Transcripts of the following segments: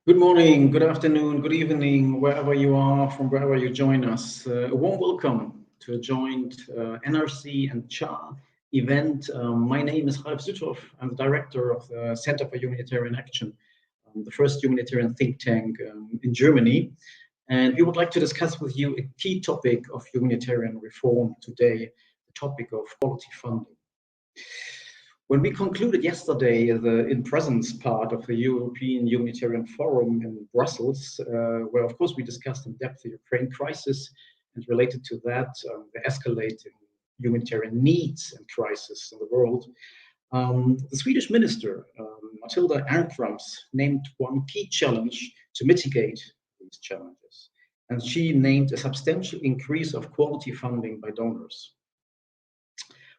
Good morning, good afternoon, good evening, wherever you are, from wherever you join us. A warm welcome to a joint NRC and CHA event. My name is Ralf Süthoff. I'm the director of the Center for Humanitarian Action, the first humanitarian think tank in Germany. And we would like to discuss with you a key topic of humanitarian reform today, the topic of quality funding. When we concluded yesterday the in-presence part of the European Humanitarian Forum in Brussels, where of course we discussed in depth the Ukraine crisis and related to that the escalating humanitarian needs and crisis in the world, the Swedish minister, Matilda Ernkrans, named one key challenge to mitigate these challenges. And she named a substantial increase of quality funding by donors.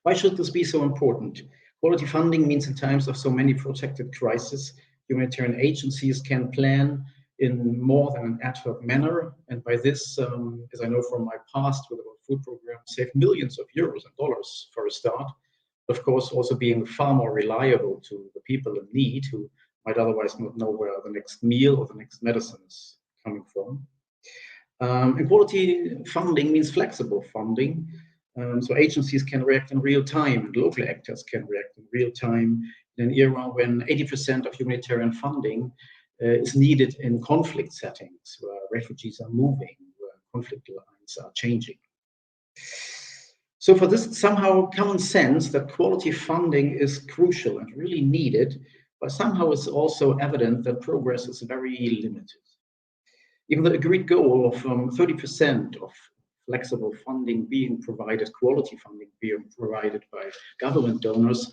Why should this be so important? Quality funding means in times of so many protected crises, humanitarian agencies can plan in more than an ad hoc manner. And by this, as I know from my past with our food program, save millions of euros and dollars for a start. Of course, also being far more reliable to the people in need who might otherwise not know where the next meal or the next medicine is coming from. And quality funding means flexible funding. So agencies can react in real time, and local actors can react in real time in an era when 80% of humanitarian funding is needed in conflict settings, where refugees are moving, where conflict lines are changing. So for this somehow common sense that quality funding is crucial and really needed, but somehow it's also evident that progress is very limited. Even the agreed goal of 30% of flexible funding being provided, quality funding being provided by government donors,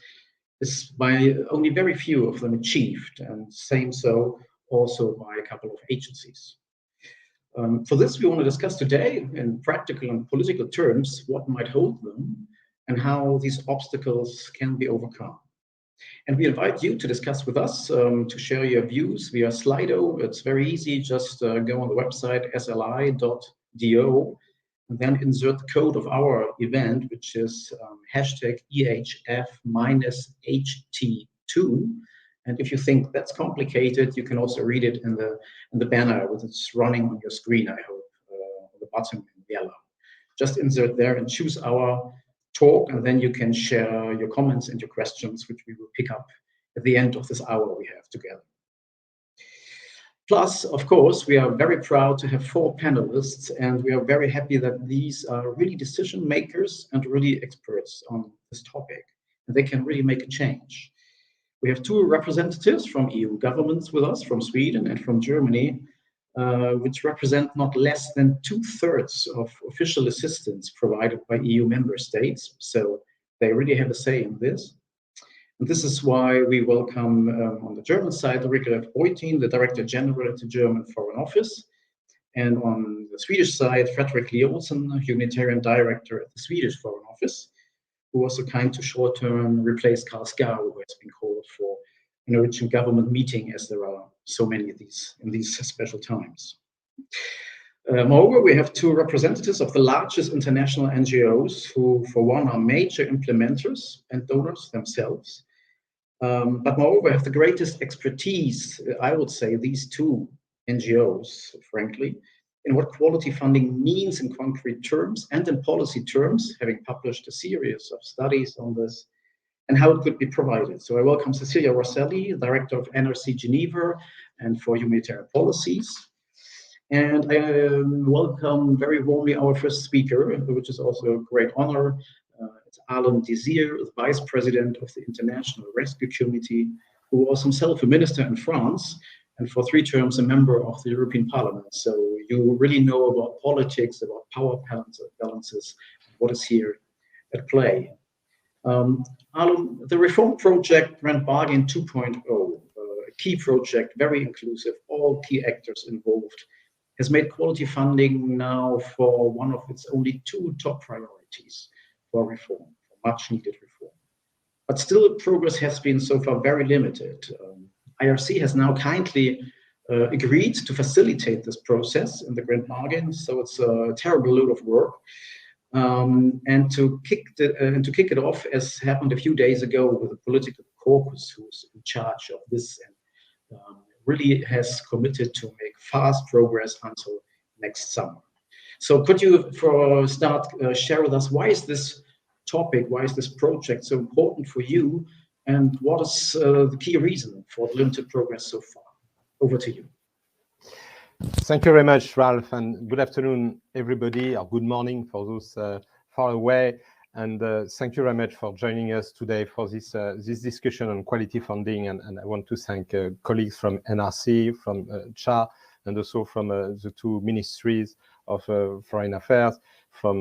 is by only very few of them achieved, and same so also by a couple of agencies. For this, we want to discuss today in practical and political terms what might hold them and how these obstacles can be overcome. And we invite you to discuss with us, to share your views via Slido. It's very easy, just go on the website sli.do and then insert the code of our event, which is hashtag EHF-HT2. And if you think that's complicated, you can also read it in the banner which is running on your screen, I hope, on the bottom in yellow. Just insert there and choose our talk, and then you can share your comments and your questions, which we will pick up at the end of this hour we have together. Plus, of course, we are very proud to have 4 panelists, and we are very happy that these are really decision makers and really experts on this topic, and they can really make a change. We have 2 representatives from EU governments with us, from Sweden and from Germany, which represent not less than 2/3 of official assistance provided by EU member states. So they really have a say in this. And this is why we welcome on the German side, Rickard Beutin, the Director General at the German Foreign Office. And on the Swedish side, Fredrik Liolsen, Humanitarian Director at the Swedish Foreign Office, who was so kind to short-term replace Karl Skau, who has been called for an urgent government meeting, as there are so many of these in these special times. Moreover, we have 2 representatives of the largest international NGOs who, for one, are major implementers and donors themselves. But moreover, have the greatest expertise, I would say, these 2 NGOs, frankly, in what quality funding means in concrete terms and in policy terms, having published a series of studies on this, and how it could be provided. So I welcome Cecilia Rosselli, Director of NRC Geneva and for Humanitarian Policies. And I welcome very warmly our first speaker, which is also a great honor. It's Alain Désir, the Vice President of the International Rescue Committee, who was himself a minister in France, and for 3 terms a member of the European Parliament. So you really know about politics, about power balances, what is here at play. Alain, the reform project Grand Bargain 2.0, a key project, very inclusive, all key actors involved, has made quality funding now for one of its only 2 top priorities for reform, for much needed reform. But still, progress has been so far very limited. IRC has now kindly agreed to facilitate this process in the Grand Bargain, so it's a terrible load of work. And to kick it off, as happened a few days ago with the political caucus who's in charge of this and really has committed to make fast progress until next summer. So could you, for a start, share with us why is this topic, why is this project so important for you, and what is the key reason for the limited progress so far? Over to you. Thank you very much, Ralph, and good afternoon, everybody, or good morning for those far away. And thank you very much for joining us today for this discussion on quality funding. And I want to thank colleagues from NRC, from CHA, and also from the two ministries of Foreign Affairs, from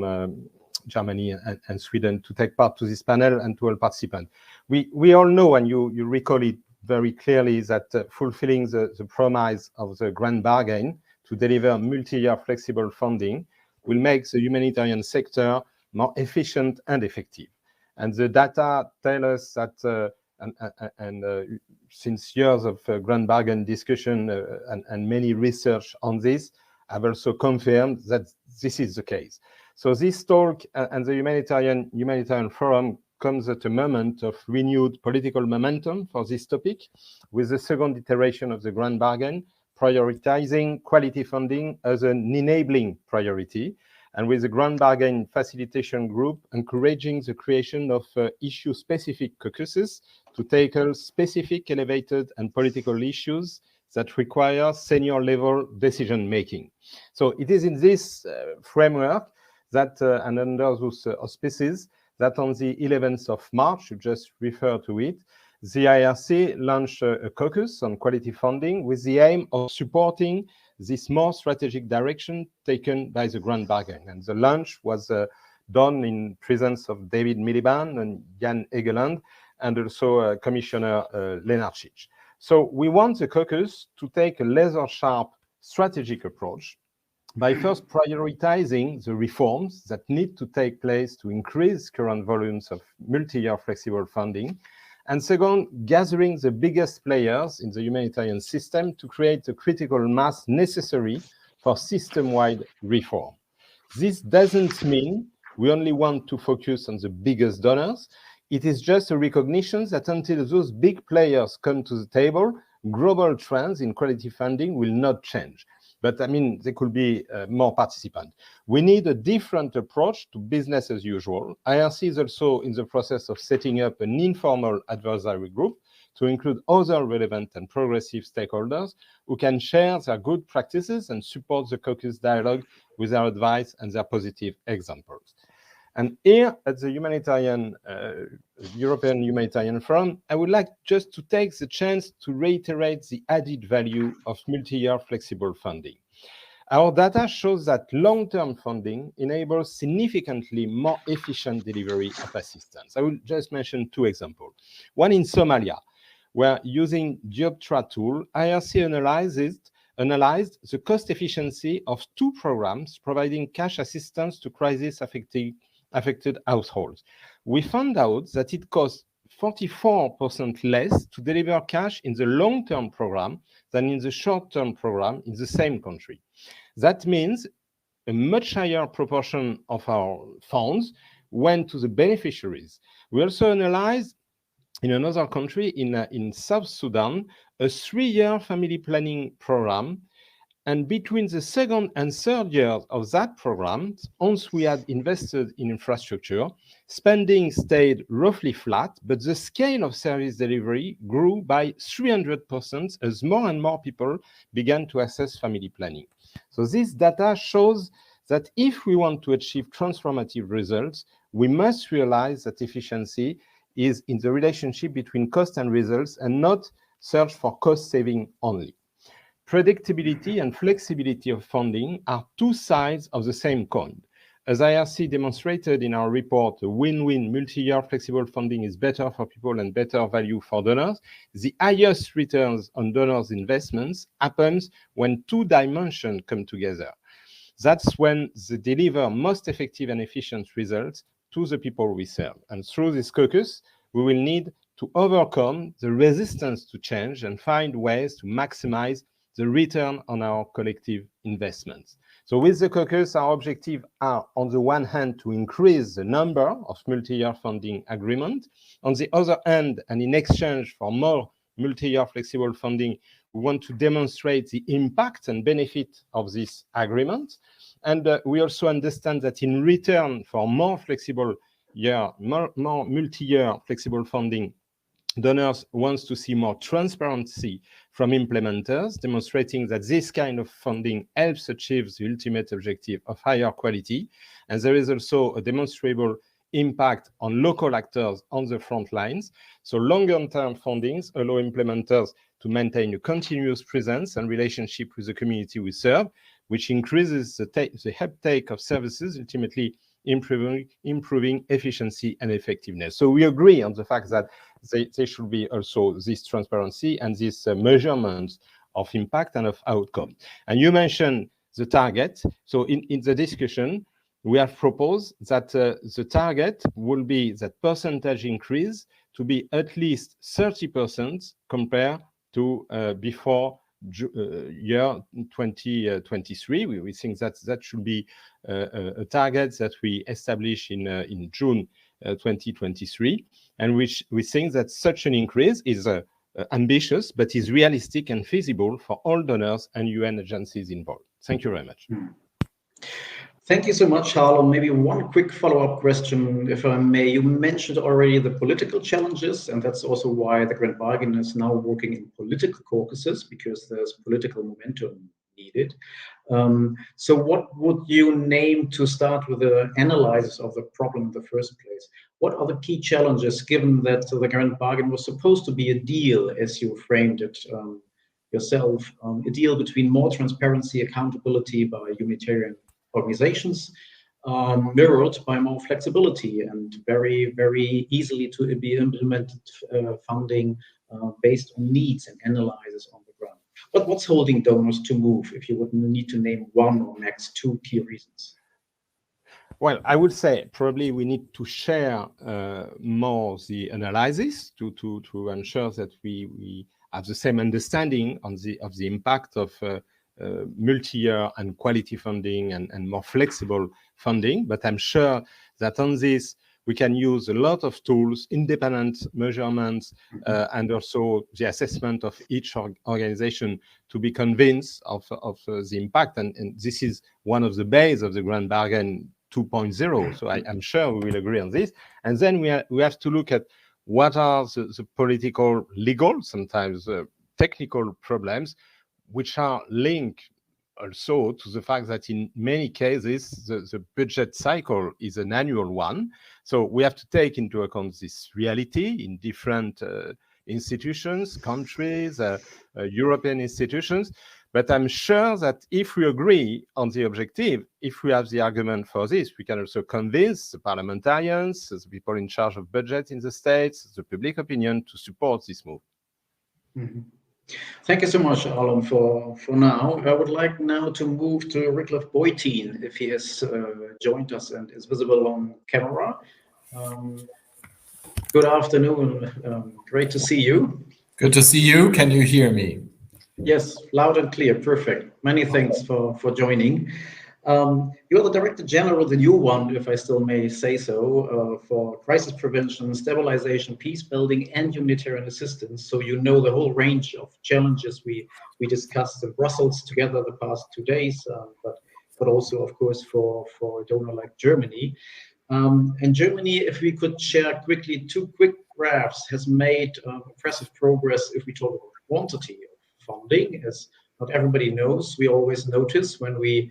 Germany and Sweden, to take part to this panel and to all participants. We all know, and you recall it very clearly, that fulfilling the promise of the grand bargain to deliver multi-year flexible funding will make the humanitarian sector more efficient and effective. And the data tell us that, since years of grand bargain discussion and many research on this, have also confirmed that this is the case. So this talk and the humanitarian forum comes at a moment of renewed political momentum for this topic, with the second iteration of the grand bargain prioritizing quality funding as an enabling priority, and with the grand bargain facilitation group encouraging the creation of issue-specific caucuses to tackle specific elevated and political issues that require senior-level decision-making. So it is in this framework that, and under those auspices, that on the 11th of March, you just referred to it, the IRC launched a caucus on quality funding with the aim of supporting this more strategic direction taken by the grand bargain. And the launch was done in presence of David Miliband and Jan Egeland, and also Commissioner Lenarčič. So we want the caucus to take a laser-sharp strategic approach by first prioritizing the reforms that need to take place to increase current volumes of multi-year flexible funding, and second, gathering the biggest players in the humanitarian system to create the critical mass necessary for system-wide reform. This doesn't mean we only want to focus on the biggest donors. It is just a recognition that until those big players come to the table, global trends in quality funding will not change. But I mean, there could be more participants. We need a different approach to business as usual. IRC is also in the process of setting up an informal advisory group to include other relevant and progressive stakeholders who can share their good practices and support the caucus dialogue with their advice and their positive examples. And here at the European Humanitarian Forum, I would like just to take the chance to reiterate the added value of multi-year flexible funding. Our data shows that long-term funding enables significantly more efficient delivery of assistance. I will just mention two examples. One in Somalia, where using Dioptra tool, IRC analyzed the cost efficiency of two programs providing cash assistance to crisis-affected households. We found out that it costs 44% less to deliver cash in the long-term program than in the short-term program in the same country. That means a much higher proportion of our funds went to the beneficiaries. We also analyzed in another country, in South Sudan, a 3-year family planning program. And between the second and third years of that program, once we had invested in infrastructure, spending stayed roughly flat, but the scale of service delivery grew by 300% as more and more people began to access family planning. So this data shows that if we want to achieve transformative results, we must realize that efficiency is in the relationship between cost and results and not search for cost saving only. Predictability and flexibility of funding are two sides of the same coin. As IRC demonstrated in our report, a win-win multi-year flexible funding is better for people and better value for donors. The highest returns on donors' investments happens when two dimensions come together. That's when they deliver most effective and efficient results to the people we serve. And through this caucus, we will need to overcome the resistance to change and find ways to maximize the return on our collective investments. So with the caucus, our objectives are, on the one hand, to increase the number of multi-year funding agreements. On the other hand, and in exchange for more multi-year flexible funding, We want to demonstrate the impact and benefit of this agreement. And we also understand that in return for more flexible more multi-year flexible funding, donors want to see more transparency from implementers, demonstrating that this kind of funding helps achieve the ultimate objective of higher quality. And there is also a demonstrable impact on local actors on the front lines. So longer-term fundings allow implementers to maintain a continuous presence and relationship with the community we serve, which increases the uptake of services, ultimately improving efficiency and effectiveness. So we agree on the fact that there should be also this transparency and this measurement of impact and of outcome. And you mentioned the target. So in the discussion, we have proposed that the target will be that percentage increase to be at least 30% compared to before year 2023. We think that should be a target that we establish in June 2023, and which we think that such an increase is ambitious, but is realistic and feasible for all donors and UN agencies involved. Thank you very much. Thank you so much, Harlem. Maybe one quick follow-up question, if I may. You mentioned already the political challenges, and that's also why the Grand Bargain is now working in political caucuses, because there's political momentum needed. So what would you name, to start with the analysis of the problem in the first place? What are the key challenges, given that the Grand Bargain was supposed to be a deal, as you framed it yourself, a deal between more transparency, accountability by humanitarian organizations, mirrored by more flexibility and very, very easily to be implemented funding based on needs and analysis on the ground. But what's holding donors to move, if you would need to name one or max two key reasons? Well, I would say probably we need to share more the analysis to ensure that we have the same understanding of the impact of multi-year and quality funding and more flexible funding. But I'm sure that on this, we can use a lot of tools, independent measurements, and also the assessment of each organization to be convinced of the impact. And this is one of the bases of the Grand Bargain 2.0. So I'm sure we will agree on this. And then we have to look at what are the political, legal, sometimes technical problems, which are linked also to the fact that in many cases, the budget cycle is an annual one. So we have to take into account this reality in different institutions, countries, European institutions. But I'm sure that if we agree on the objective, if we have the argument for this, we can also convince the parliamentarians, the people in charge of budget in the states, the public opinion to support this move. Mm-hmm. Thank you so much, Harlem, for now. I would like now to move to Rickliff Boyteen, if he has joined us and is visible on camera. Good afternoon. Great to see you. Good to see you. Can you hear me? Yes, loud and clear. Perfect. Many thanks for joining. You're the Director General, the new one, if I still may say so, for crisis prevention, stabilization, peace building, and humanitarian assistance. So you know the whole range of challenges we discussed in Brussels together the past 2 days, but also, of course, for a donor like Germany. And Germany, if we could share quickly, 2 quick graphs, has made impressive progress if we talk about quantity of funding. As not everybody knows, we always notice when we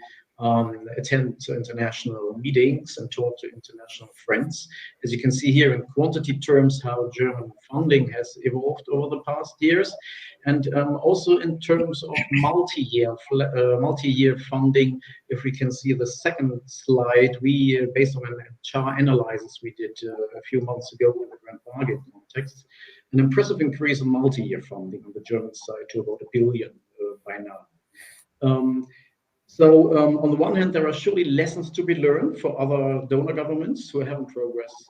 attend international meetings and talk to international friends. As you can see here in quantity terms, how German funding has evolved over the past years, and also in terms of multi-year funding. If we can see the second slide, we based on an HR analysis we did a few months ago in the Grand Bargain context, an impressive increase in multi-year funding on the German side to about 1 billion by now. So on the one hand, there are surely lessons to be learned for other donor governments who haven't progressed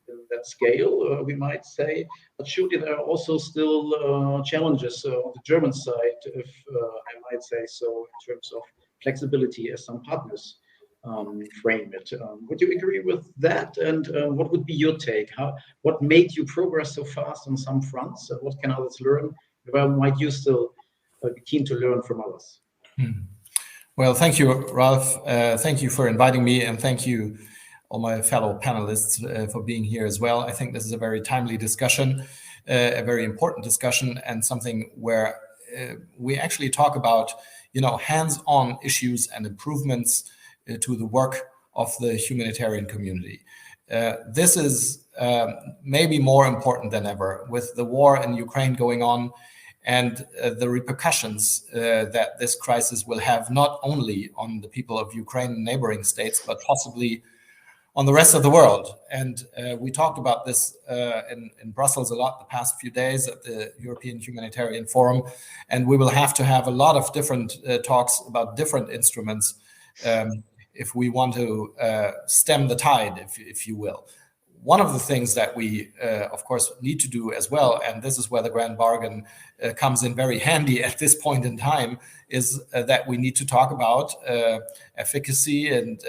in that scale, we might say. But surely there are also still challenges on the German side, if I might say so, in terms of flexibility, as some partners frame it. Would you agree with that? And what would be your take? What made you progress so fast on some fronts? What can others learn? Where might you still keen to learn from others. Well, thank you, Ralph. Thank you for inviting me, and thank you all my fellow panelists for being here as well. I think this is a very timely discussion, a very important discussion, and something where we actually talk about, hands-on issues and improvements to the work of the humanitarian community. This is maybe more important than ever with the war in Ukraine going on, and the repercussions that this crisis will have not only on the people of Ukraine and neighboring states, but possibly on the rest of the world. And we talked about this in Brussels a lot the past few days at the European Humanitarian Forum, and we will have to have a lot of different talks about different instruments if we want to stem the tide, if you will. One of the things that we, of course, need to do as well, and this is where the grand bargain comes in very handy at this point in time, is that we need to talk about efficacy and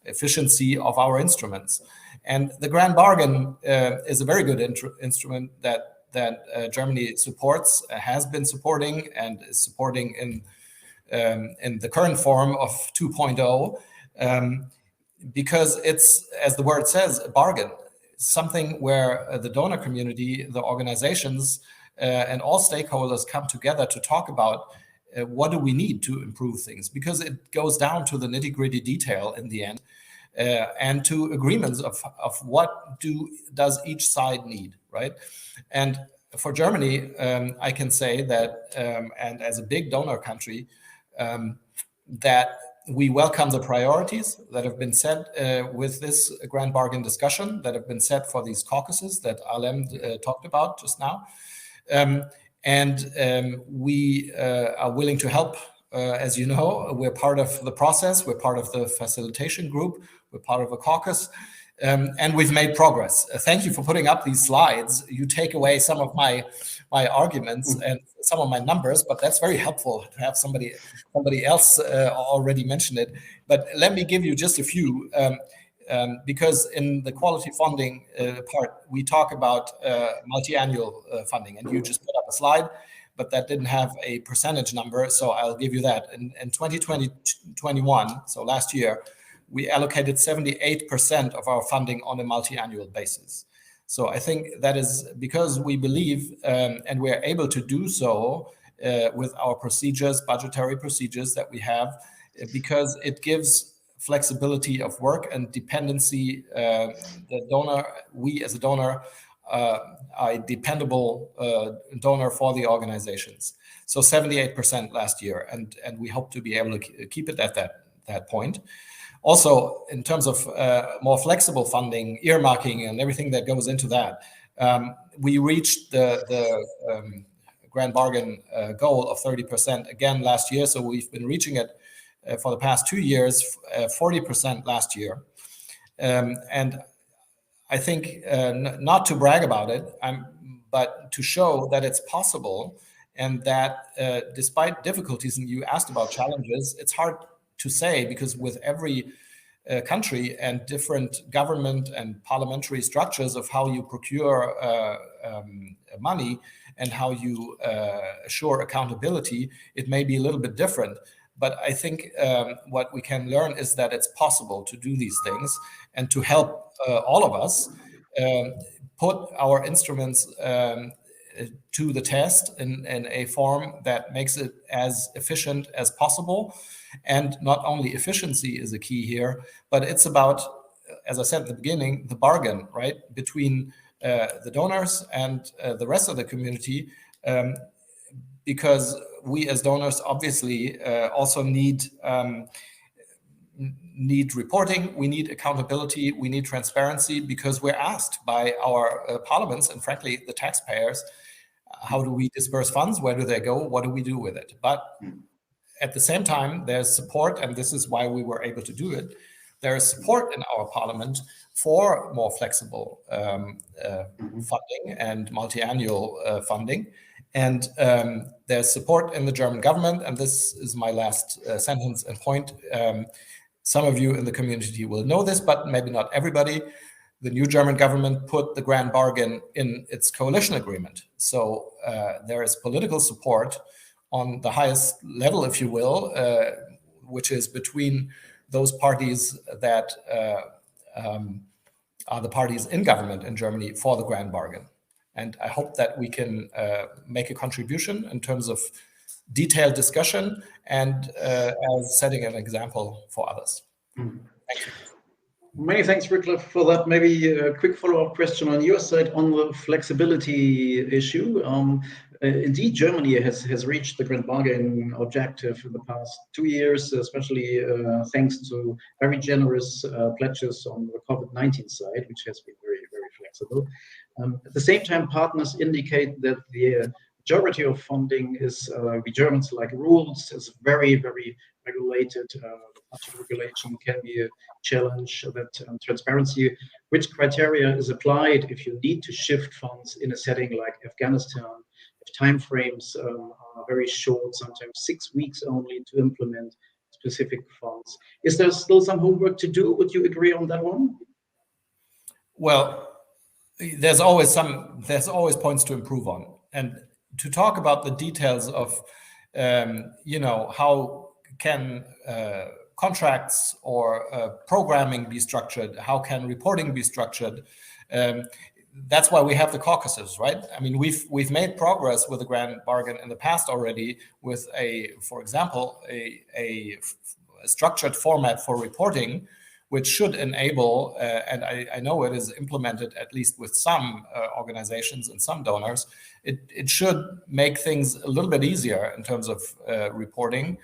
efficiency of our instruments. And the grand bargain is a very good instrument that Germany supports, has been supporting, and is supporting in the current form of 2.0. Because it's, as the word says, a bargain, something where the donor community, the organizations, and all stakeholders come together to talk about what do we need to improve things, because it goes down to the nitty-gritty detail in the end, and to agreements of what does each side need, right? And for Germany, I can say that, and as a big donor country, that we welcome the priorities that have been set with this grand bargain discussion, that have been set for these caucuses that Alem talked about just now. We are willing to help. As you know, we're part of the process, we're part of the facilitation group, we're part of a caucus, and we've made progress. Thank you for putting up these slides. You take away some of my arguments and some of my numbers, but that's very helpful to have somebody else already mention it. But let me give you just a few, because in the quality funding part, we talk about multi-annual funding, and you just put up a slide, but that didn't have a percentage number, so I'll give you that. In 2020-21, so last year, we allocated 78% of our funding on a multi-annual basis. So I think that is because we believe, and we're able to do so with our procedures, budgetary procedures that we have, because it gives flexibility of work and dependency. The donor, we as a donor, are a dependable donor for the organizations. So 78% last year, and we hope to be able to keep it at that point. Also, in terms of more flexible funding, earmarking, and everything that goes into that, we reached the grand bargain goal of 30% again last year. So we've been reaching it for the past 2 years, 40% last year. And I think not to brag about it, but to show that it's possible, and that despite difficulties, and you asked about challenges, it's hard to say, because with every country and different government and parliamentary structures of how you procure money and how you assure accountability, it may be a little bit different. But I think what we can learn is that it's possible to do these things and to help all of us put our instruments to the test in a form that makes it as efficient as possible. And not only efficiency is a key here, but it's about, as I said at the beginning, the bargain, right, between the donors and the rest of the community, because we as donors obviously also need reporting, we need accountability, we need transparency, because we're asked by our parliaments and frankly the taxpayers, how do we disperse funds, where do they go, what do we do with it? But at the same time, there's support, and this is why we were able to do it. There is support in our parliament for more flexible funding and multi-annual funding. And there's support in the German government, and this is my last sentence and point. Some of you in the community will know this, but maybe not everybody. the new German government put the grand bargain in its coalition agreement. So there is political support on the highest level, if you will, which is between those parties that are the parties in government in Germany for the grand bargain. And I hope that we can make a contribution in terms of detailed discussion and as setting an example for others. Thank you. Many thanks, Rickliff, for that. Maybe a quick follow-up question on your side on the flexibility issue. Indeed, Germany has reached the grand bargain objective in the past 2 years, especially thanks to very generous pledges on the COVID-19 side, which has been very, very flexible. At the same time, partners indicate that the majority of funding is, we Germans like rules, is very, very regulated. Budget regulation can be a challenge, that transparency, which criteria is applied if you need to shift funds in a setting like Afghanistan, if timeframes are very short, sometimes 6 weeks only to implement specific funds. Is there still some homework to do? Would you agree on that one? Well, there's always points to improve on, and to talk about the details of how can contracts or programming be structured, how can reporting be structured. That's why we have the caucuses, right? I mean, we've made progress with the grand bargain in the past already with for example, a structured format for reporting, which should enable, and I know it is implemented at least with some organizations and some donors, it should make things a little bit easier in terms of reporting,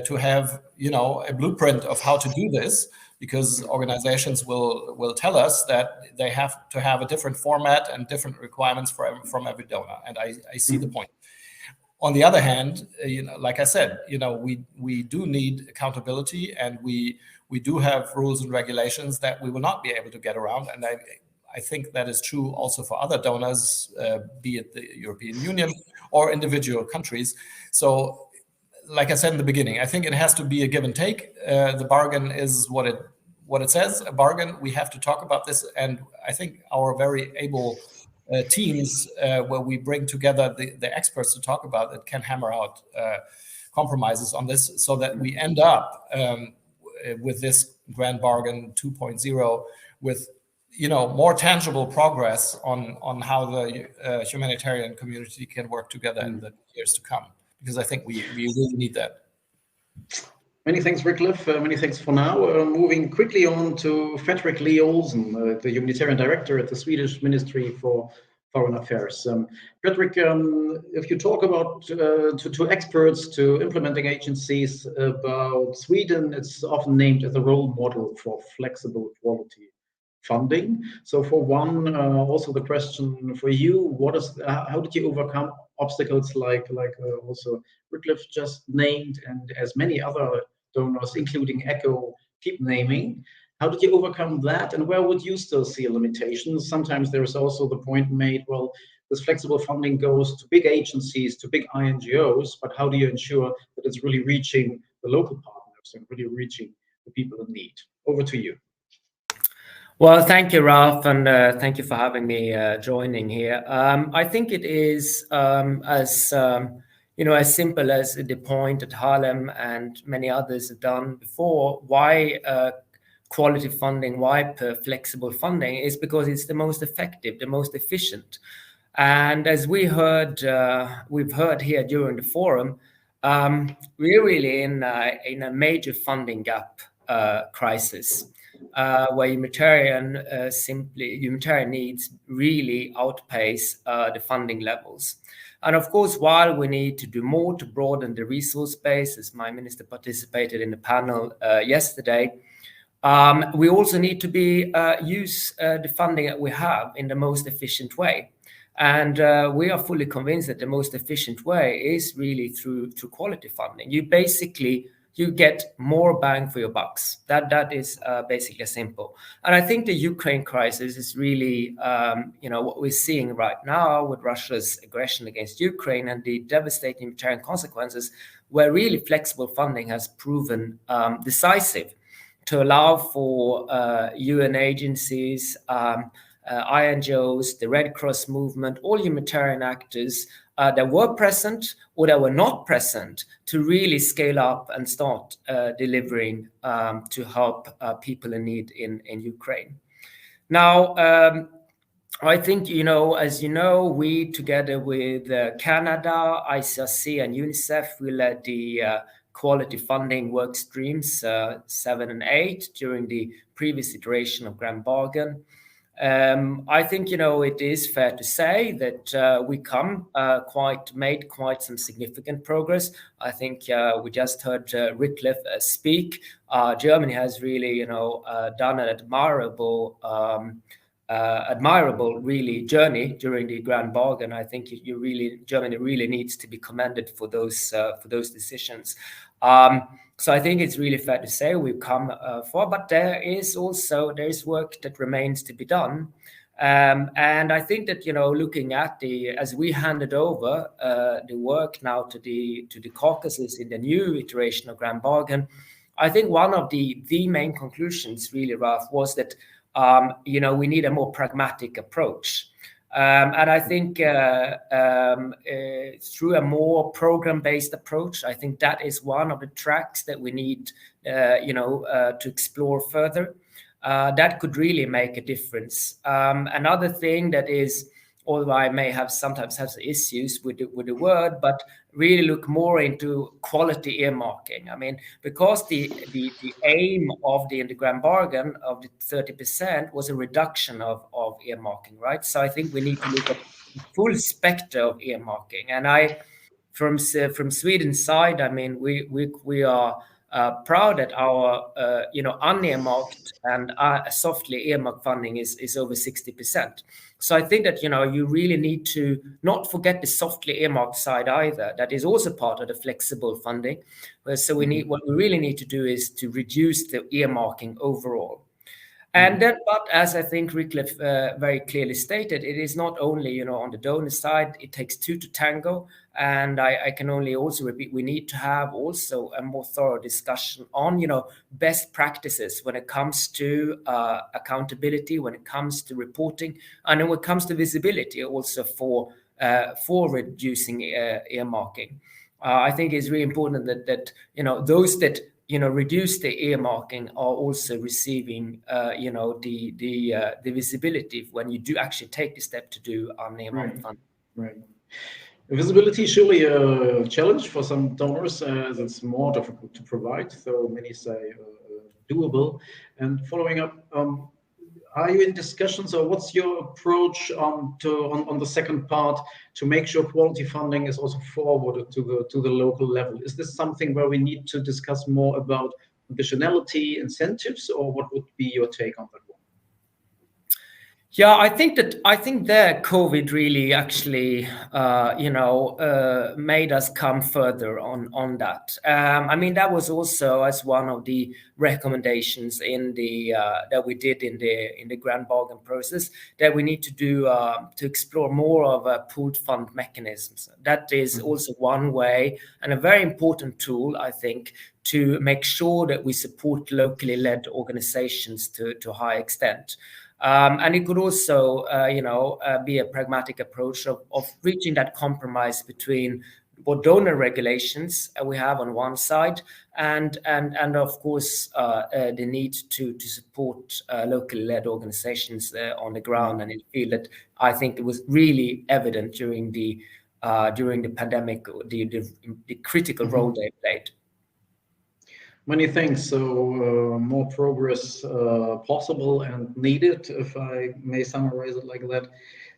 to have a blueprint of how to do this, because organizations will tell us that they have to have a different format and different requirements from every donor, and I see the point. On the other hand, like I said, we do need accountability, and we do have rules and regulations that we will not be able to get around, and I think that is true also for other donors, be it the European Union or individual countries. So, like I said in the beginning, I think it has to be a give and take. The bargain is what it says, a bargain. We have to talk about this, and I think our very able teams, where we bring together the experts to talk about it, can hammer out compromises on this, so that we end up with this grand bargain 2.0 with more tangible progress on how the humanitarian community can work together in the years to come, because I think we really need that. Many thanks, Rickliff. Many thanks for now. Moving quickly on to Fredrik Lee Olsen, the humanitarian director at the Swedish Ministry for Foreign Affairs. Fredrik, if you talk about to experts, to implementing agencies about Sweden, it's often named as a role model for flexible quality funding. So for one, also the question for you, how did you overcome obstacles like also Rickliff just named, and as many other donors, including ECHO, keep naming? How did you overcome that, and where would you still see limitations? Sometimes there is also the point made, well, this flexible funding goes to big agencies, to big INGOs, but how do you ensure that it's really reaching the local partners and really reaching the people in need? Over to you. Well, thank you, Ralph, and thank you for having me joining here. I think it is as simple as the point that Harlem and many others have done before. Why quality funding? Why flexible funding? Is because it's the most effective, the most efficient. And as we've heard here during the forum, we're really in a major funding gap crisis. Where humanitarian needs really outpace the funding levels. And of course, while we need to do more to broaden the resource base, as my minister participated in the panel yesterday, we also need to use the funding that we have in the most efficient way. And we are fully convinced that the most efficient way is really through quality funding. You get more bang for your bucks. That is basically simple. And I think the Ukraine crisis is really, what we're seeing right now with Russia's aggression against Ukraine and the devastating humanitarian consequences, where really flexible funding has proven decisive. to allow for UN agencies, INGOs, the Red Cross movement, all humanitarian actors that were present or that were not present to really scale up and start delivering to help people in need in Ukraine. Now, I think, as you know, we together with Canada, ICRC and UNICEF, we led the quality funding work streams 7 and 8 during the previous iteration of Grand Bargain. I think, it is fair to say that we made quite some significant progress. I think we just heard Wycliffe speak. Germany has really, done an admirable really journey during the Grand Bargain. I think Germany really needs to be commended for those decisions. So I think it's really fair to say we've come far, but there is work that remains to be done. And I think that, looking at as we handed over the work now to the Caucasus in the new iteration of Grand Bargain, I think one of the main conclusions really, Ralph, was that we need a more pragmatic approach. And I think through a more program-based approach, I think that is one of the tracks that we need, to explore further. That could really make a difference. Another thing that is, although I may sometimes have issues with the word, but really look more into quality earmarking. I mean, because the aim of the Grand Bargain of the 30% was a reduction of earmarking, right? So I think we need to look at the full spectrum of earmarking. And from Sweden's side, I mean, we are proud that our unearmarked and softly earmarked funding is over 60%. So I think that you really need to not forget the softly earmarked side either. That is also part of the flexible funding. So what we really need to do is to reduce the earmarking overall. And then, but as I think Wycliffe very clearly stated, it is not only on the donor side. It takes two to tango, and I can only also repeat, we need to have also a more thorough discussion on best practices when it comes to accountability, when it comes to reporting, and then when it comes to visibility also for reducing earmarking. I think it's really important that those that reduce the earmarking are also receiving, the visibility when you do actually take the step to do unearmarked funding. Right. Visibility is surely a challenge for some donors, as it's more difficult to provide. So many say doable. And following up, are you in discussions, or what's your approach on the second part to make sure quality funding is also forwarded to the local level? Is this something where we need to discuss more about conditionality, incentives, or what would be your take on that one? Yeah, I think that COVID really actually, made us come further on that. I mean, that was also as one of the recommendations that we did in the Grand Bargain process, that we need to do to explore more of a pooled fund mechanisms. That is also one way and a very important tool, I think, to make sure that we support locally led organizations to a high extent. And it could also, be a pragmatic approach of reaching that compromise between what donor regulations we have on one side, and of course the need to support locally led organizations on the ground and in the field. That I think it was really evident during the pandemic, the critical role they played. Many thanks. So more progress possible and needed, if I may summarize it like that.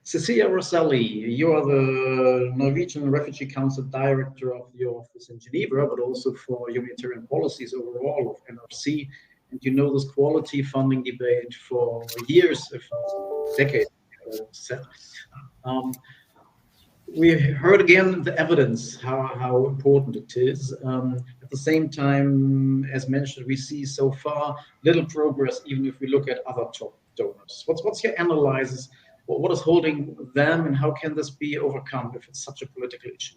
Cecilia Rosselli, you are the Norwegian Refugee Council Director of the office in Geneva, but also for humanitarian policies overall of NRC. And you know this quality funding debate for years, if not decades. We heard again the evidence, how important it is. At the same time, as mentioned, we see so far little progress, even if we look at other top donors. What's your analysis? What is holding them, and how can this be overcome if it's such a political issue?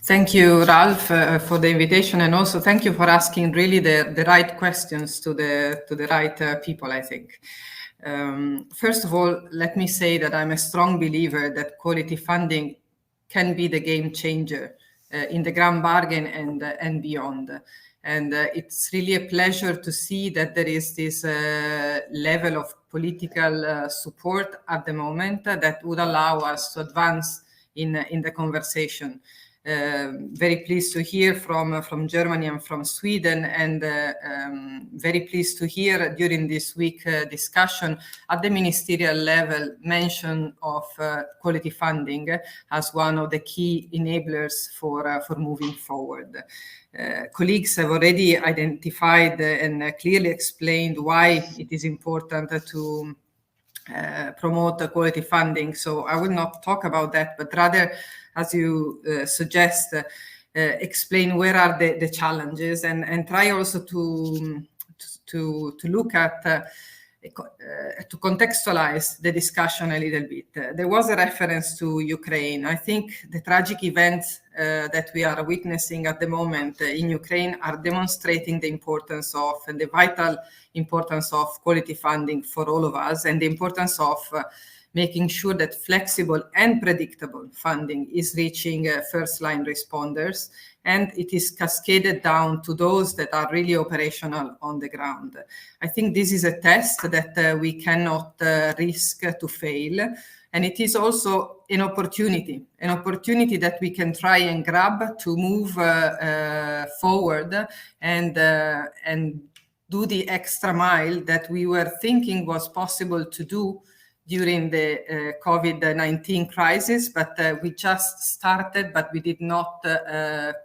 Thank you, Ralph, for the invitation, and also thank you for asking really the right questions to the right people, I think. First of all, let me say that I'm a strong believer that quality funding can be the game changer in the grand bargain and beyond. And it's really a pleasure to see that there is this level of political support at the moment that would allow us to advance in the conversation. Very pleased to hear from Germany and from Sweden, and very pleased to hear during this week discussion at the ministerial level mention of quality funding as one of the key enablers for moving forward. Colleagues have already identified and clearly explained why it is important to promote quality funding. So I will not talk about that, but rather, as you suggest, explain where are the challenges, and try also to look at to contextualize the discussion a little bit. There was a reference to Ukraine. I think the tragic events that we are witnessing at the moment in Ukraine are demonstrating the importance of and the vital importance of quality funding for all of us, and the importance of making sure that flexible and predictable funding is reaching first-line responders, and it is cascaded down to those that are really operational on the ground. I think this is a test that we cannot risk to fail, and it is also an opportunity that we can try and grab to move forward and do the extra mile that we were thinking was possible to do during the COVID-19 crisis, but we just started, but we did not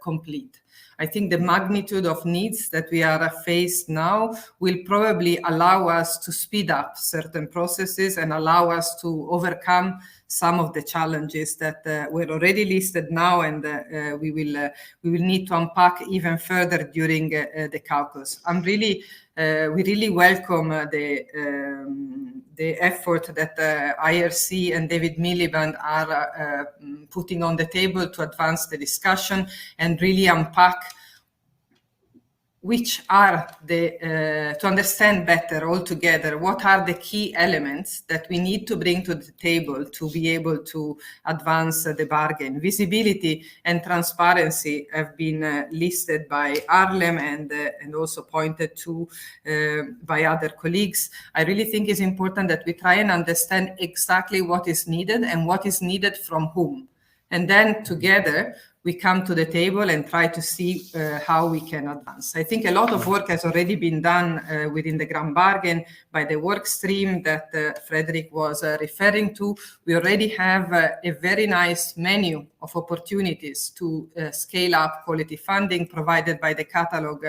complete. I think the magnitude of needs that we are faced now will probably allow us to speed up certain processes and allow us to overcome some of the challenges that were already listed now, and we will need to unpack even further during the caucus. We really welcome the effort that IRC and David Miliband are putting on the table to advance the discussion and really unpack which are to understand better altogether what are the key elements that we need to bring to the table to be able to advance the bargain. Visibility and transparency have been listed by Arlem and also pointed to by other colleagues. I really think it's important that we try and understand exactly what is needed and what is needed from whom. And then together, we come to the table and try to see how we can advance. I think a lot of work has already been done within the Grand Bargain by the work stream that Frederick was referring to. We already have a very nice menu of opportunities to scale up quality funding provided by the catalog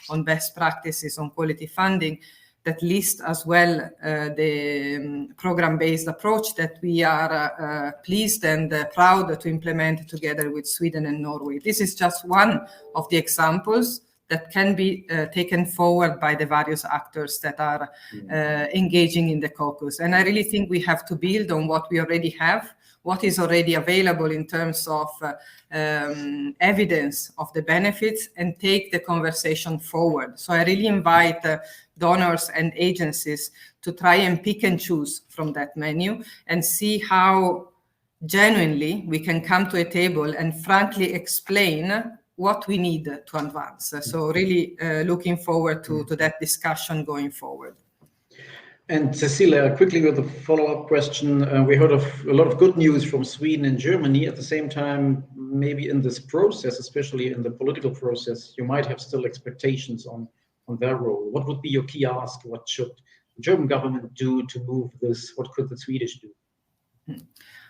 on best practices on quality funding, that list as well the program-based approach that we are pleased and proud to implement together with Sweden and Norway. This is just one of the examples that can be taken forward by the various actors that are engaging in the caucus. And I really think we have to build on what we already have, what is already available in terms of evidence of the benefits, and take the conversation forward. So I really invite donors and agencies to try and pick and choose from that menu and see how genuinely we can come to a table and frankly explain what we need to advance. So really looking forward to that discussion going forward. And Cecilia, quickly with a follow-up question. We heard of a lot of good news from Sweden and Germany. At the same time, maybe in this process, especially in the political process, you might have still expectations on their role. What would be your key ask? What should the German government do to move this? What could the Swedish do?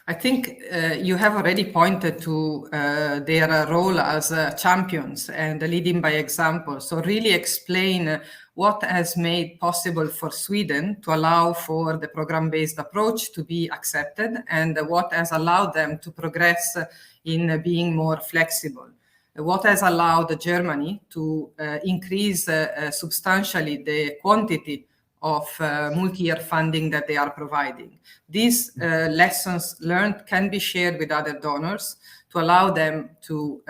I think you have already pointed to their role as champions and leading by example. So really explain what has made possible for Sweden to allow for the program-based approach to be accepted, and what has allowed them to progress in being more flexible. What has allowed Germany to increase substantially the quantity of multi-year funding that they are providing. These lessons learned can be shared with other donors to allow them to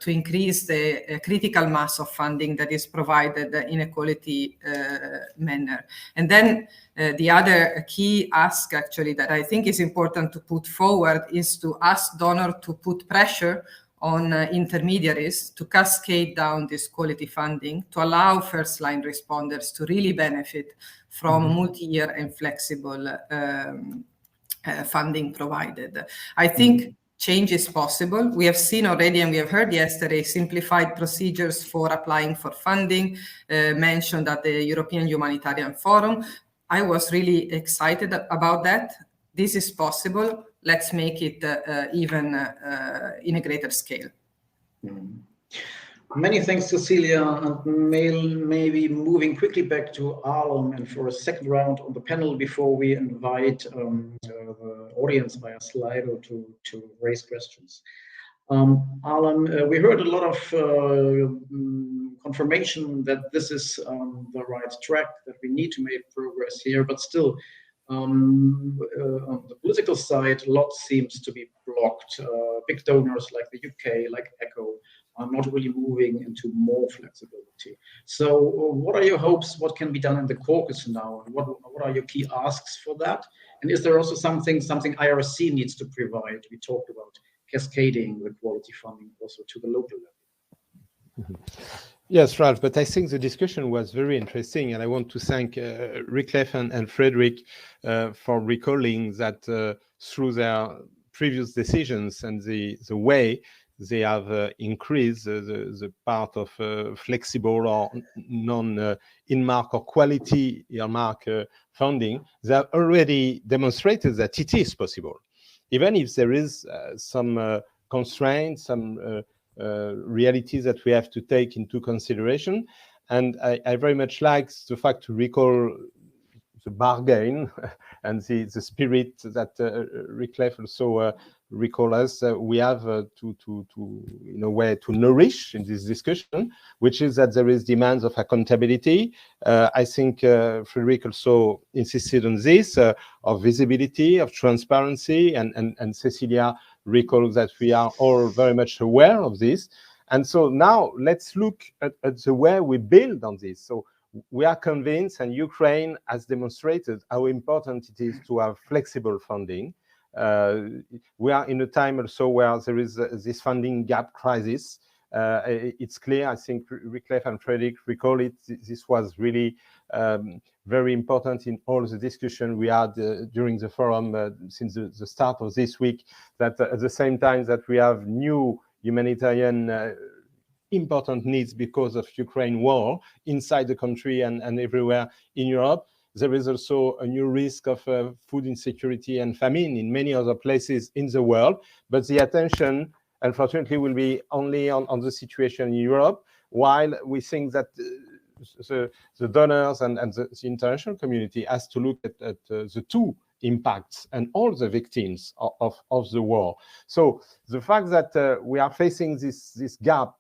increase the critical mass of funding that is provided in a quality manner. And then the other key ask actually that I think is important to put forward is to ask donors to put pressure on intermediaries to cascade down this quality funding to allow first-line responders to really benefit from multi-year and flexible funding provided. I think change is possible. We have seen already, and we have heard yesterday, simplified procedures for applying for funding mentioned at the European Humanitarian Forum. I was really excited about that. This is possible. Let's make it even in a greater scale. Many thanks, Cecilia, and maybe moving quickly back to Alan and for a second round on the panel before we invite the audience via Slido to raise questions. Alan, we heard a lot of confirmation that this is the right track, that we need to make progress here, but still, on the political side, a lot seems to be blocked. Big donors like the UK, like ECHO, are not really moving into more flexibility. So what are your hopes? What can be done in the caucus now? And what are your key asks for that? And is there also something IRC needs to provide? We talked about cascading the quality funding also to the local level. Yes, Ralph, but I think the discussion was very interesting, and I want to thank Wyclef and Frederick for recalling that through their previous decisions and the way they have increased the part of flexible or non-in-mark or quality earmark funding, they have already demonstrated that it is possible. Even if there is some constraints, some realities that we have to take into consideration. And I very much like the fact to recall the bargain and the spirit that Wyclef also recall us. We have to in a way to nourish in this discussion, which is that there is demands of accountability. I think Frederick also insisted on this, of visibility, of transparency, and Cecilia recall that we are all very much aware of this. And so now let's look at the way we build on this. So we are convinced, and Ukraine has demonstrated how important it is to have flexible funding. We are in a time also where there is this funding gap crisis. It's clear, I think Wyclef and Frederick recall it, this was really very important in all the discussion we had during the forum since the start of this week, that at the same time that we have new humanitarian important needs because of Ukraine war inside the country and everywhere in Europe, there is also a new risk of food insecurity and famine in many other places in the world. But the attention, unfortunately, will be only on the situation in Europe, while we think that the donors and the international community has to look at the two impacts and all the victims of the war. So the fact that we are facing this gap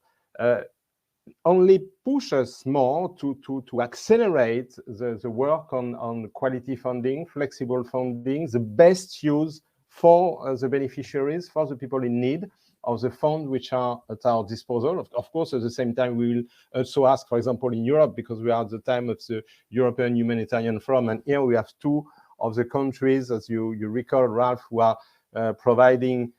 only push us more to accelerate the work on quality funding, flexible funding, the best use for the beneficiaries, for the people in need of the funds which are at our disposal. Of course, at the same time, we will also ask, for example, in Europe, because we are at the time of the European Humanitarian Forum, and here we have two of the countries, as you recall, Ralph, who are providing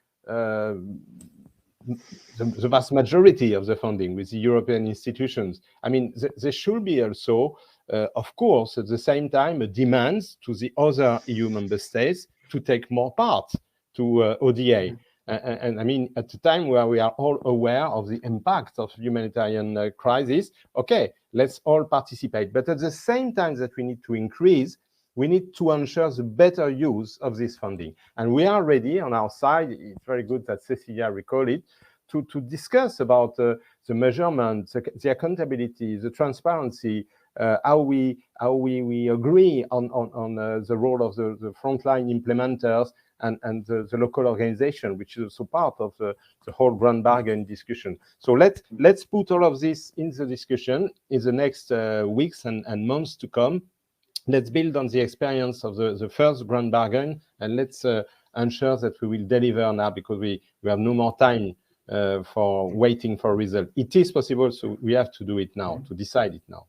the vast majority of the funding with the European institutions. I mean, there should be also, of course, at the same time, a demand to the other EU member states to take more part to ODA. And I mean, at the time where we are all aware of the impact of humanitarian crisis, okay, let's all participate. But at the same time that we need to increase, we need to ensure the better use of this funding. And we are ready on our side, it's very good that Cecilia recalled it, to discuss about the measurement, the accountability, the transparency, how we agree on the role of the frontline implementers and the local organization, which is also part of the whole grand bargain discussion. So let's put all of this in the discussion in the next weeks and months to come. Let's build on the experience of the first grand bargain, and let's ensure that we will deliver now, because we have no more time for waiting for result. It is possible, so we have to do it now, to decide it now.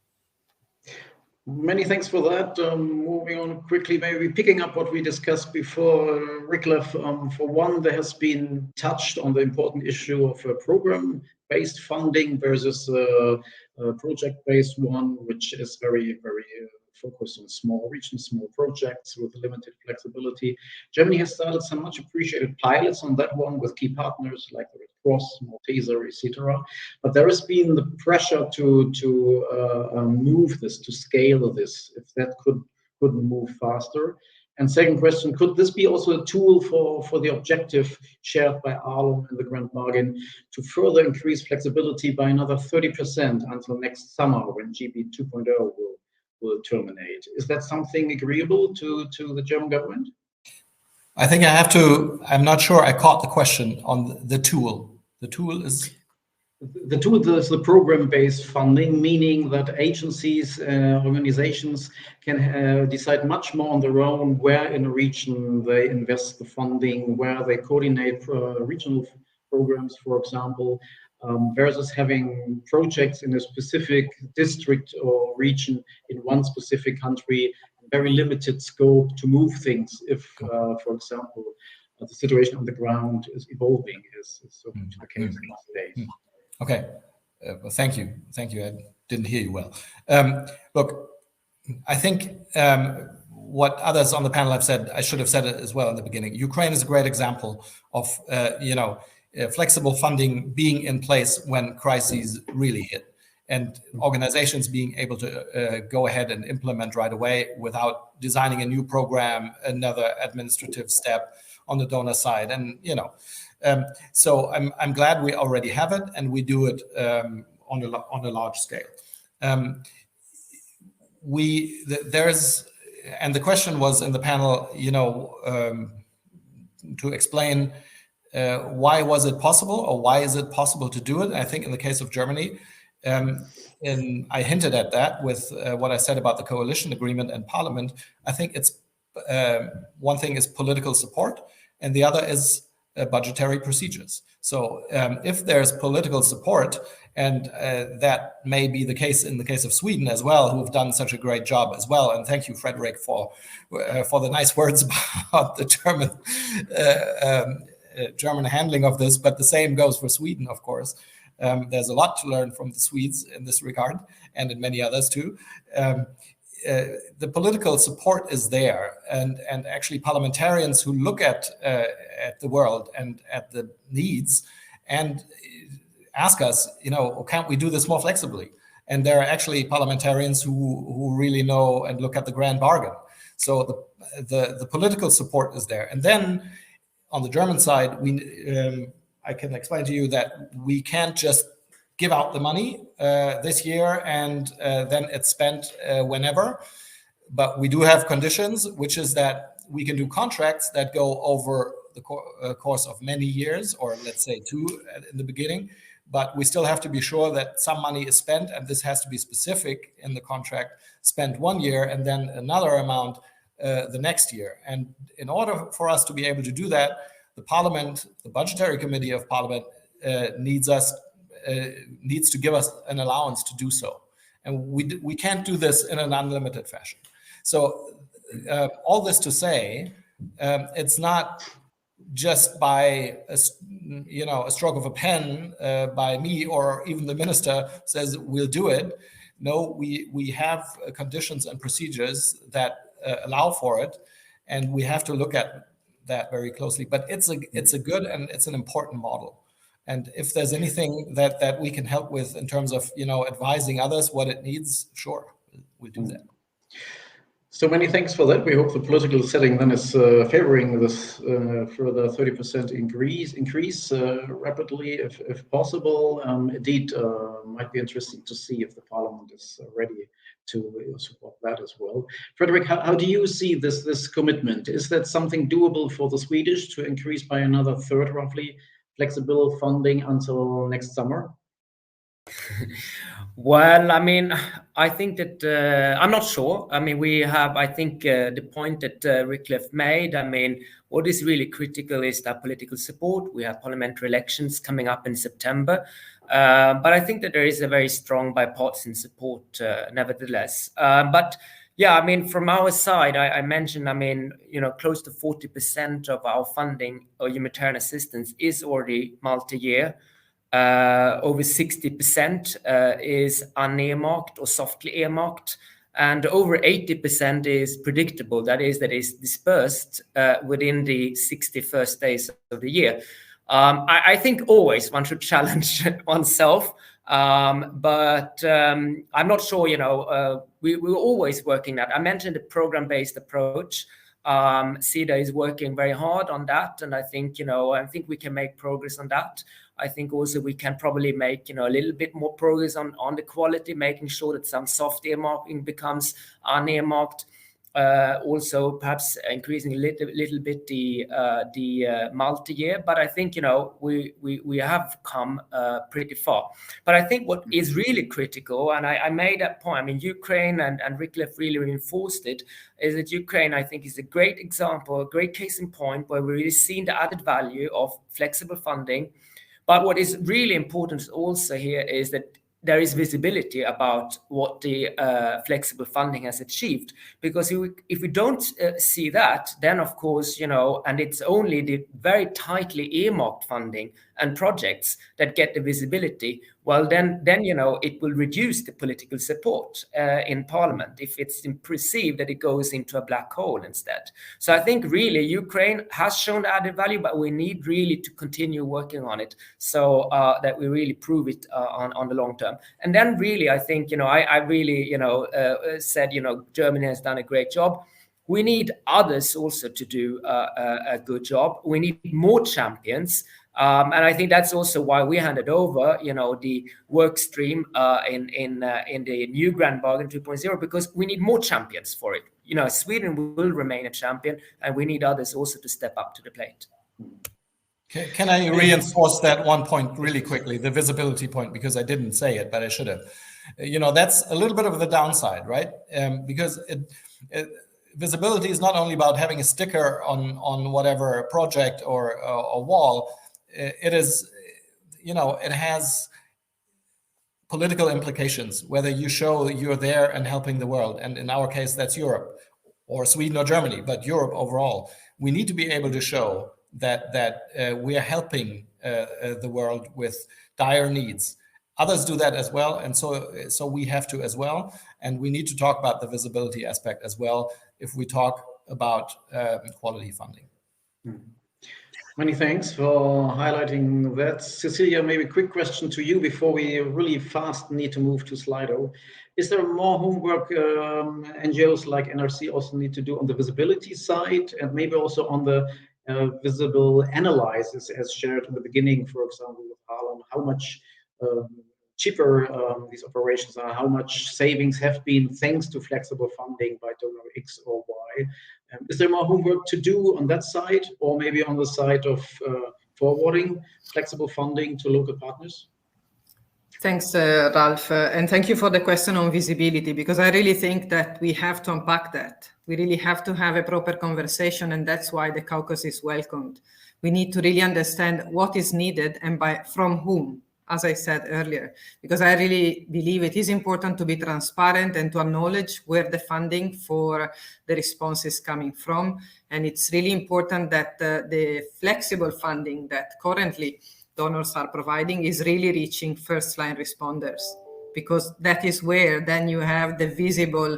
Many thanks for that. Moving on quickly, maybe picking up what we discussed before, Rickleff, for one, there has been touched on the important issue of program-based funding versus project-based one, which is very, very focused on small regions, small projects with limited flexibility. Germany has started some much appreciated pilots on that one with key partners like the Red Cross, Malteser, etc. But there has been the pressure to move this, to scale this, if that could move faster. And second question, could this be also a tool for the objective shared by Arlon in the Grand Bargain to further increase flexibility by another 30% until next summer when GB 2.0 will terminate? Is that something agreeable to the German government? I think I have to, I'm not sure I caught the question on the tool. The tool is? The tool is the program-based funding, meaning that agencies, organizations can decide much more on their own where in a region they invest the funding, where they coordinate regional programs, for example, versus having projects in a specific district or region in one specific country, very limited scope to move things if, for example, the situation on the ground is evolving, as so much the case these days. Okay, well, thank you. Thank you. I didn't hear you well. Look, I think what others on the panel have said, I should have said it as well in the beginning. Ukraine is a great example of, flexible funding being in place when crises really hit, and organizations being able to go ahead and implement right away without designing a new program, another administrative step on the donor side. And, so I'm glad we already have it, and we do it on a large scale. And the question was in the panel, to explain why was it possible, or why is it possible to do it? I think in the case of Germany, and I hinted at that with what I said about the coalition agreement and parliament. I think it's one thing is political support, and the other is budgetary procedures. So if there's political support, and that may be the case in the case of Sweden as well, who've done such a great job as well. And thank you, Frederick, for the nice words about the German handling of this. But the same goes for Sweden, of course. There's a lot to learn from the Swedes in this regard, and in many others too. The political support is there, and actually parliamentarians who look at the world and at the needs and ask us, can't we do this more flexibly? And there are actually parliamentarians who really know and look at the grand bargain. So the political support is there. And then on the German side, I can explain to you that we can't just give out the money this year and then it's spent whenever. But we do have conditions, which is that we can do contracts that go over the course of many years, or let's say 2 in the beginning. But we still have to be sure that some money is spent, and this has to be specific in the contract, spent 1 year and then another amount the next year. And in order for us to be able to do that, the Parliament, the Budgetary Committee of Parliament needs to give us an allowance to do so. And we can't do this in an unlimited fashion. So all this to say, it's not just by a stroke of a pen by me or even the minister says we'll do it. No, we have conditions and procedures that allow for it, and we have to look at that very closely. But it's a good and it's an important model. And if there's anything that we can help with in terms of advising others what it needs, sure, we'll do that. So many thanks for that. We hope the political setting then is favoring this further 30% increase rapidly, if possible. Indeed, might be interesting to see if the Parliament is ready to support that as well. Frederick, how do you see this commitment? Is that something doable for the Swedish to increase by another third, roughly, flexible funding until next summer? Well, I mean, I think that I'm not sure. I mean, we have, I think, the point that Wycliffe made. I mean, what is really critical is that political support. We have parliamentary elections coming up in September. But I think that there is a very strong bipartisan support nevertheless. But yeah, I mean, from our side, I mentioned, I mean, close to 40% of our funding or humanitarian assistance is already multi-year. Over 60% is unearmarked or softly earmarked, and over 80% is predictable. That is dispersed within the 61st days of the year. I think always one should challenge oneself, but I'm not sure. We're always working that. I mentioned the program-based approach. CEDA is working very hard on that, and I think we can make progress on that. I think also we can probably make a little bit more progress on the quality, making sure that some soft earmarking becomes unearmarked. Also, perhaps increasing a little bit the multi-year, but I think we have come pretty far. But I think what is really critical, and I made that point. I mean, Ukraine and Wycliffe really reinforced it. Is that Ukraine? I think is a great example, a great case in point where we really seen the added value of flexible funding. But what is really important also here is that there is visibility about what the flexible funding has achieved. Because if we don't see that, then of course, and it's only the very tightly earmarked funding and projects that get the visibility, well, then it will reduce the political support in Parliament if it's perceived that it goes into a black hole instead. So I think really Ukraine has shown added value, but we need really to continue working on it so that we really prove it on the long term. And then really, I think, I really, said, Germany has done a great job. We need others also to do a good job. We need more champions. And I think that's also why we handed over, the work stream in the new Grand Bargain 2.0, because we need more champions for it. Sweden will remain a champion, and we need others also to step up to the plate. Can I reinforce that one point really quickly, the visibility point, because I didn't say it, but I should have. That's a little bit of the downside, right? Because visibility is not only about having a sticker on whatever project or a wall. It is, it has political implications, whether you show you're there and helping the world. And in our case, that's Europe or Sweden or Germany, but Europe overall. We need to be able to show that we are helping the world with dire needs. Others do that as well, and so we have to as well. And we need to talk about the visibility aspect as well if we talk about quality funding. Many thanks for highlighting that. Cecilia, maybe a quick question to you before we really fast need to move to Slido. Is there more homework NGOs like NRC also need to do on the visibility side, and maybe also on the visible analysis as shared in the beginning, for example, with Harlem, how much cheaper these operations are, how much savings have been thanks to flexible funding by donor X or Y? Is there more homework to do on that side, or maybe on the side of forwarding flexible funding to local partners? Thanks, Ralph, and thank you for the question on visibility, because I really think that we have to unpack that. We really have to have a proper conversation, and that's why the caucus is welcomed. We need to really understand what is needed and from whom, as I said earlier, because I really believe it is important to be transparent and to acknowledge where the funding for the response is coming from. And it's really important that the flexible funding that currently donors are providing is really reaching first-line responders, because that is where then you have the visible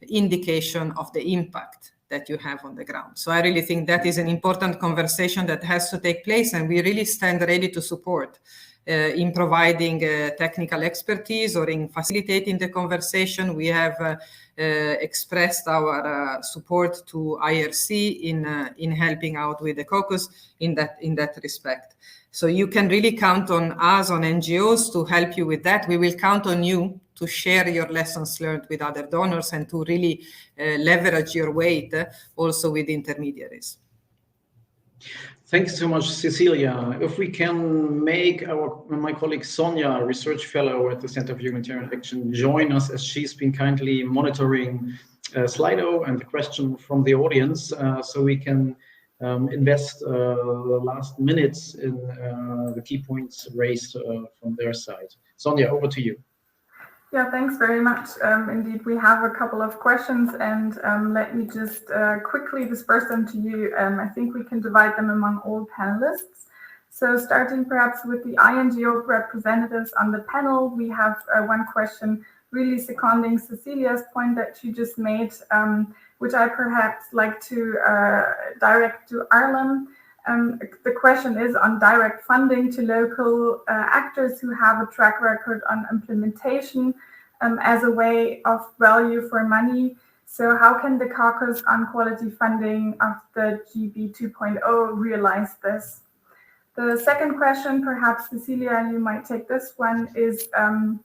indication of the impact that you have on the ground. So I really think that is an important conversation that has to take place, and we really stand ready to support in providing technical expertise or in facilitating the conversation. We have expressed our support to IRC in helping out with the caucus in that respect. So you can really count on us, on NGOs, to help you with that. We will count on you to share your lessons learned with other donors and to really leverage your weight also with intermediaries. Thanks so much, Cecilia. If we can make my colleague Sonia, research fellow at the Center for Humanitarian Action, join us, as she's been kindly monitoring Slido and the question from the audience, so we can invest the last minutes in the key points raised from their side. Sonia, over to you. Yeah, thanks very much. Indeed, we have a couple of questions, and let me just quickly disperse them to you. I think we can divide them among all panelists. So starting perhaps with the INGO representatives on the panel, we have one question really seconding Cecilia's point that she just made, which I perhaps like to direct to Arlem. The question is on direct funding to local actors who have a track record on implementation as a way of value for money. So how can the caucus on quality funding of the GB 2.0 realize this? The second question, perhaps Cecilia, you might take this one, is on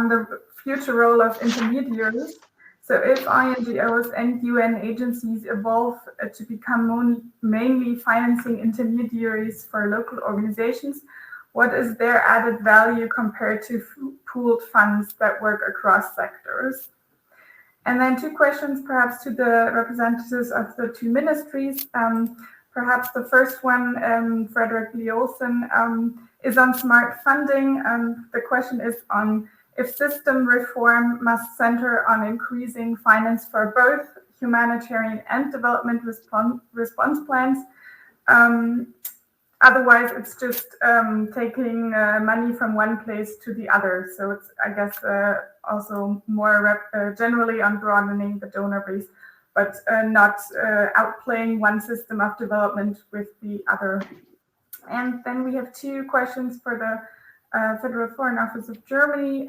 the future role of intermediaries. So if INGOs and UN agencies evolve to become mainly financing intermediaries for local organizations, what is their added value compared to pooled funds that work across sectors? And then two questions perhaps to the representatives of the two ministries. Perhaps the first one, Frederick Lee Olsen, is on smart funding. The question is on if system reform must center on increasing finance for both humanitarian and development response plans. Otherwise, it's just taking money from one place to the other. So it's, I guess, also more generally on broadening the donor base, but not outplaying one system of development with the other. And then we have two questions for the Federal Foreign Office of Germany,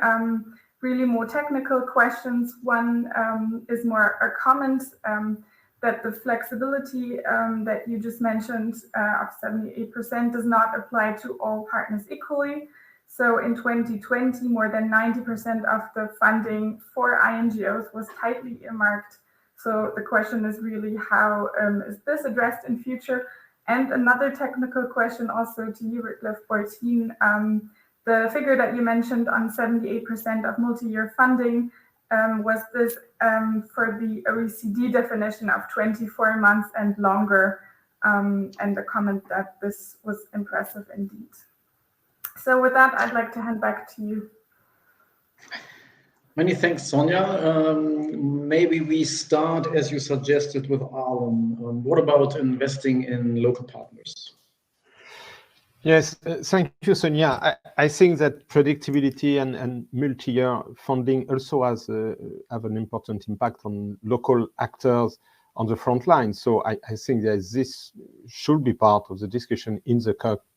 really more technical questions. One is more a comment that the flexibility that you just mentioned of 78% does not apply to all partners equally. So in 2020, more than 90% of the funding for INGOs was tightly earmarked. So the question is really how is this addressed in future? And another technical question also to you, Ritlef Bortin. The figure that you mentioned on 78% of multi-year funding, was this for the OECD definition of 24 months and longer, and the comment that this was impressive indeed. So with that, I'd like to hand back to you. Many thanks, Sonia. Maybe we start, as you suggested, with Arlem. What about investing in local partners? Yes, thank you, Sonia. I think that predictability and multi-year funding also have an important impact on local actors on the front line. So I think that this should be part of the discussion in the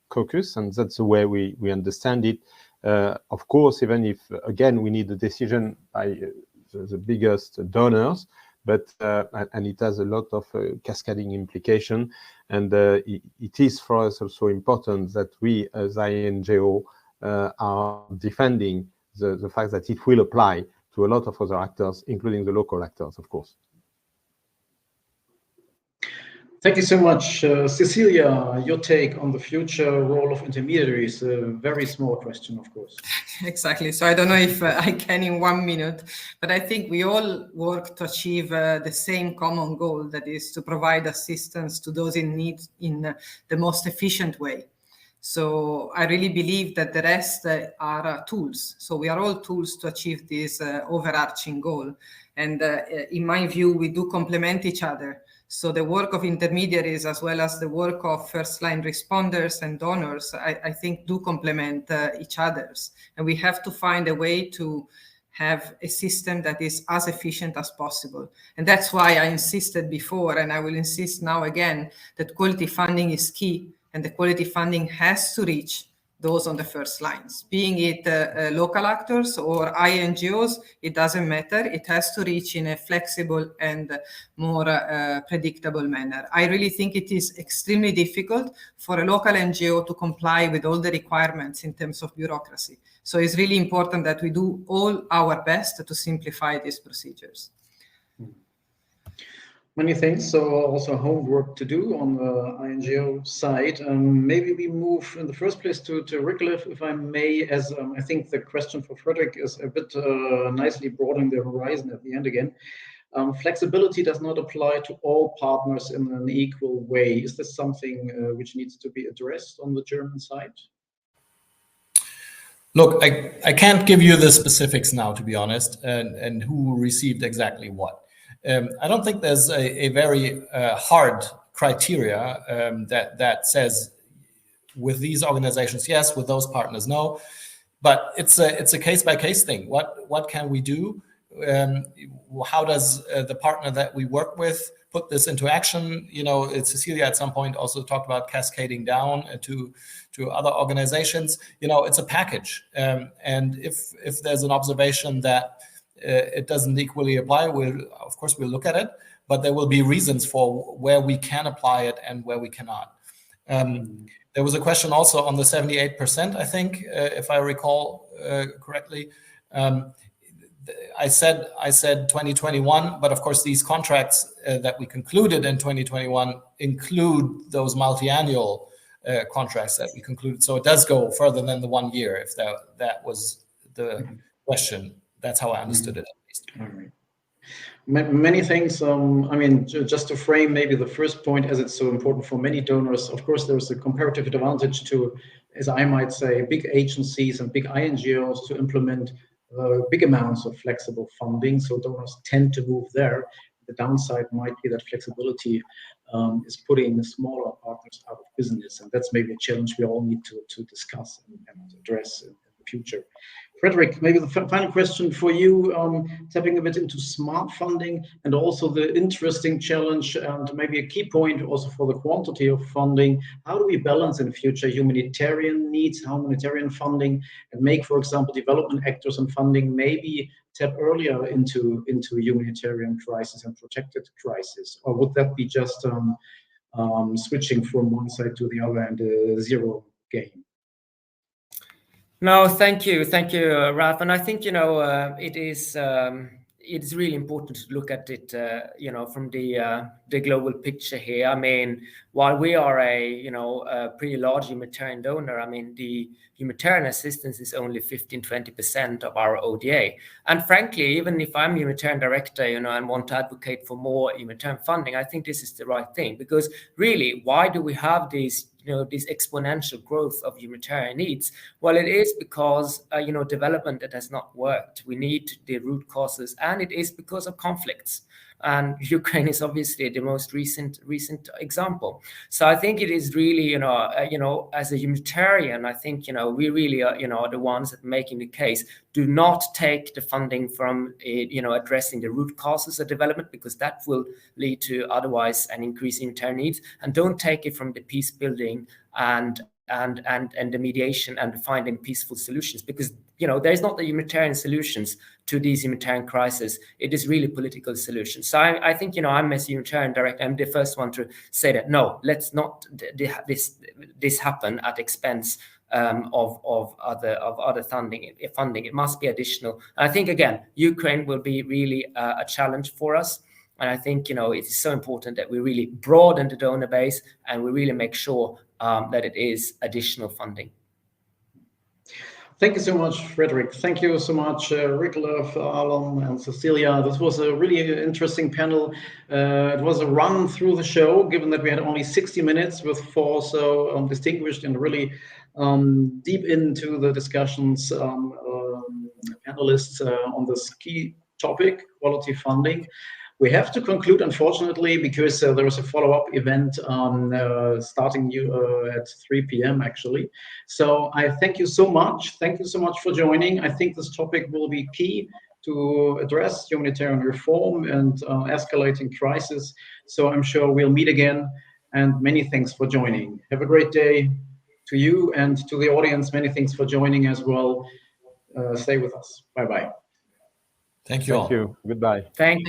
caucus, and that's the way we understand it. Of course, even if, again, we need a decision by the biggest donors, but and it has a lot of cascading implication. And it is for us also important that we, as INGO, are defending the fact that it will apply to a lot of other actors, including the local actors, of course. Thank you so much. Cecilia, your take on the future role of intermediaries, a very small question, of course. Exactly. So I don't know if I can in 1 minute, but I think we all work to achieve the same common goal, that is to provide assistance to those in need in the most efficient way. So I really believe that the rest are tools. So we are all tools to achieve this overarching goal. And in my view, we do complement each other. So the work of intermediaries, as well as the work of first-line responders and donors, I think do complement each other's. And we have to find a way to have a system that is as efficient as possible. And that's why I insisted before, and I will insist now again, that quality funding is key, and the quality funding has to reach those on the first lines, being it local actors or INGOs, it doesn't matter. It has to reach in a flexible and more predictable manner. I really think it is extremely difficult for a local NGO to comply with all the requirements in terms of bureaucracy. So it's really important that we do all our best to simplify these procedures. Many thanks. So also homework to do on the INGO side. Maybe we move in the first place to Rickliff, if I may, as I think the question for Frederick is a bit nicely broadening the horizon at the end again. Flexibility does not apply to all partners in an equal way. Is this something which needs to be addressed on the German side? Look, I can't give you the specifics now, to be honest, and who received exactly what. I don't think there's a very hard criteria that says with these organizations, yes, with those partners, no. But it's a case-by-case thing. What can we do? How does the partner that we work with put this into action? You know, Cecilia at some point also talked about cascading down to other organizations. You know, it's a package. And if there's an observation that it doesn't equally apply, of course we'll look at it, but there will be reasons for where we can apply it and where we cannot. There was a question also on the 78%, I think, if I recall correctly. I said 2021, but of course these contracts that we concluded in 2021 include those multi-annual contracts that we concluded. So it does go further than the 1 year, if that was the question. That's how I understood it, at least. All right. Many things. I mean, just to frame maybe the first point, as it's so important for many donors, of course, there's a comparative advantage to, as I might say, big agencies and big INGOs to implement big amounts of flexible funding. So donors tend to move there. The downside might be that flexibility is putting smaller partners out of business. And that's maybe a challenge we all need to discuss and address in the future. Frederick, maybe the final question for you, tapping a bit into smart funding and also the interesting challenge and maybe a key point also for the quantity of funding. How do we balance in future humanitarian needs, humanitarian funding, and make, for example, development actors and funding maybe tap earlier into humanitarian crisis and protected crisis? Or would that be just switching from one side to the other and a zero game? No, thank you, Ralph. And I think it's really important to look at it, from the global picture here. I mean, while we are a pretty large humanitarian donor, I mean, the humanitarian assistance is only 15-20% of our ODA. And frankly, even if I'm humanitarian director, and want to advocate for more humanitarian funding, I think this is the right thing, because really, why do we have these this exponential growth of humanitarian needs? Well, it is because, development that has not worked. We need the root causes, and it is because of conflicts. And Ukraine is obviously the most recent example. So I think it is really, as a humanitarian, I think, we really are the ones that are making the case. Do not take the funding from, addressing the root causes of development, because that will lead to otherwise an increase in humanitarian needs. And don't take it from the peace building and the mediation and finding peaceful solutions, because there is not the humanitarian solutions to these humanitarian crises. It is really political solutions. So I think I'm, as a humanitarian director, I'm the first one to say that no, let's not this happen at expense of other funding. It must be additional. And I think again, Ukraine will be really a challenge for us. And I think it is so important that we really broaden the donor base and we really make sure that it is additional funding. Thank you so much, Frederick. Thank you so much, Rickliff, Alon, and Cecilia. This was a really interesting panel. It was a run through the show, given that we had only 60 minutes with 4 so distinguished and really deep into the discussions panelists on this key topic, quality funding. We have to conclude, unfortunately, because there is a follow-up event starting at 3 p.m. actually. So I thank you so much. Thank you so much for joining. I think this topic will be key to address humanitarian reform and escalating crisis. So I'm sure we'll meet again. And many thanks for joining. Have a great day to you and to the audience. Many thanks for joining as well. Stay with us. Bye-bye. Thank you all. Thank you. Goodbye. Thank you.